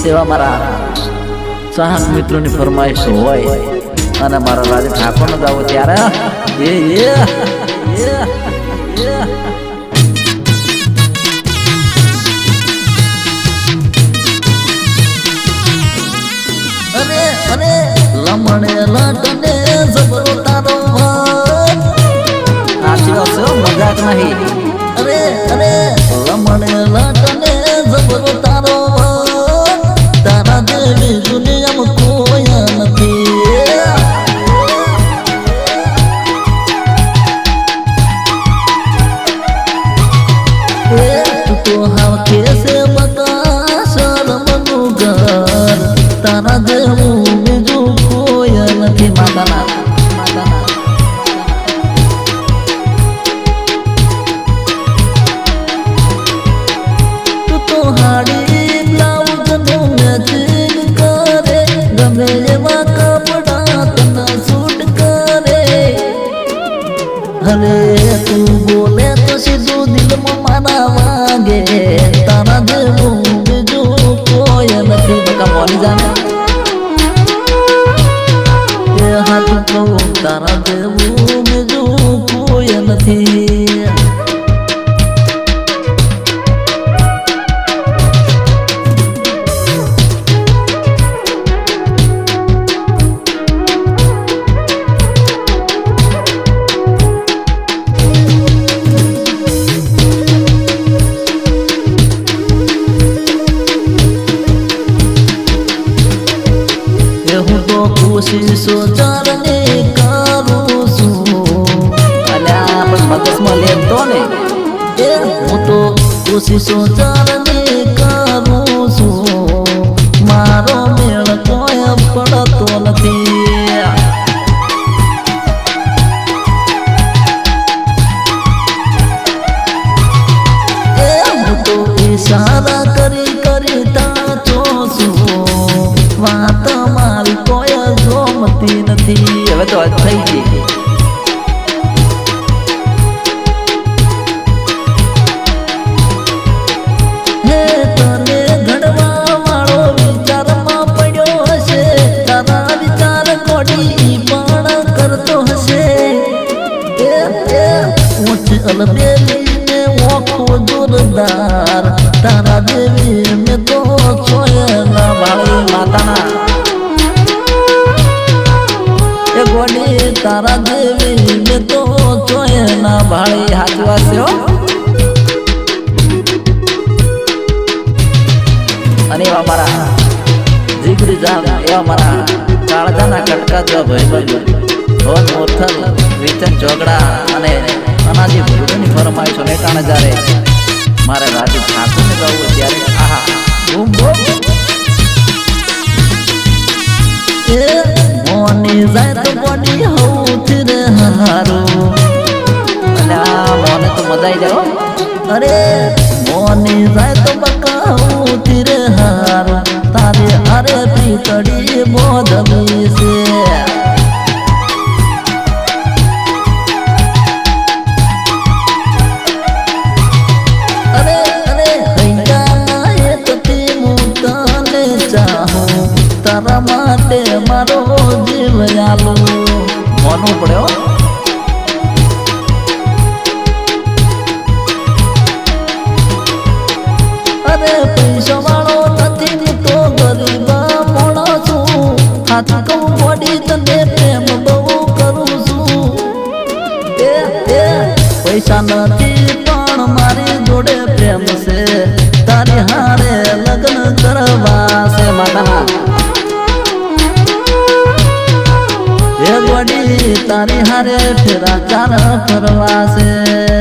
એવા મારા ચાહક મિત્રોની ફરમાઈશ હોય અને મારા રાજ ઠાકોરનો ગાવો ત્યારે અરે લમણે લટને જબરો તારો આશી વાત છે મજાક નહીં અરે લમણે લટને જબરો તારો તારા જેવી દુનિયામાં કોઈ નથી તું તો હાવ કેસે બતા શરમનું ઘર તારા જેવું બીજું કોઈ નથી માતાના તું તો હાડી બ્લાઉઝ નું મેચિંગ કરે ગમે એવા કપડા તને સૂટ કરે હરે તું બોલે તો સીધું દિલમાં મારા વાગે તારા જેવું બીજું કોઈ નથી બકા બોલી જાને હાથ કહું તારા જેવું બીજું કોઈ નથી કોશિશો ચારને કરું છું અલ્યા પણ મગજમાં લેતો ને હું તો કોશિશો ચારને કરું છું મારો મેળ કોઈ પડતો નથી હું તો ઈશારા કરી કરી તાચો છું વાત મારી કોઈ જોમતી નથી હવે તો આજ થઈ ગઈ હે તને ઘડવા વાળો વિચારમાં પડ્યો હશે તારા વિચાર કોડી પણ કરતો હશે ઊંચ અલબેલી ને ઓખો જોરદાર તારા દેવી મેં તો છોયના વાળી માતાના ગોડી તારા દેવી મેં તો ચોયના ભાળી હાચી વાત છે અને એવા મારા જીગરી જામ એવા મારા કાળજાના કટકા જેવા ભાઈ રોજ મોથલ વિચન ચોગડા અને અનાજી ભૂડની ફરમાઈશો ને કારણે જ્યારે મારે રાજી ઠાકોરને ગાવું ત્યારે આહા બૂમ બૂમ મોની જાય તો બોડી હઉથી રે હારું અલ્યા મોને તો મજા આવી જાય અરે મોની જાય તો બકા હઉથી રે હારું તારી અરે પીતડી બોધવી છે અરે હૈયાના એકથી હું તને ચાહું તારા માટે મારો જીવ આલો મોનું પડ્યો અરે પૈસા વાળો નથી તો ગરીબા મોણો છું હાથ કહું બોડી તને પ્રેમ બહુ કરું છું પૈસા નથી પણ મારી જોડે પ્રેમ છે તારી હારે લગ્ન કરવા છે માતા એ ગોડી તારી હારે ફેરા ચાર ફરવા છે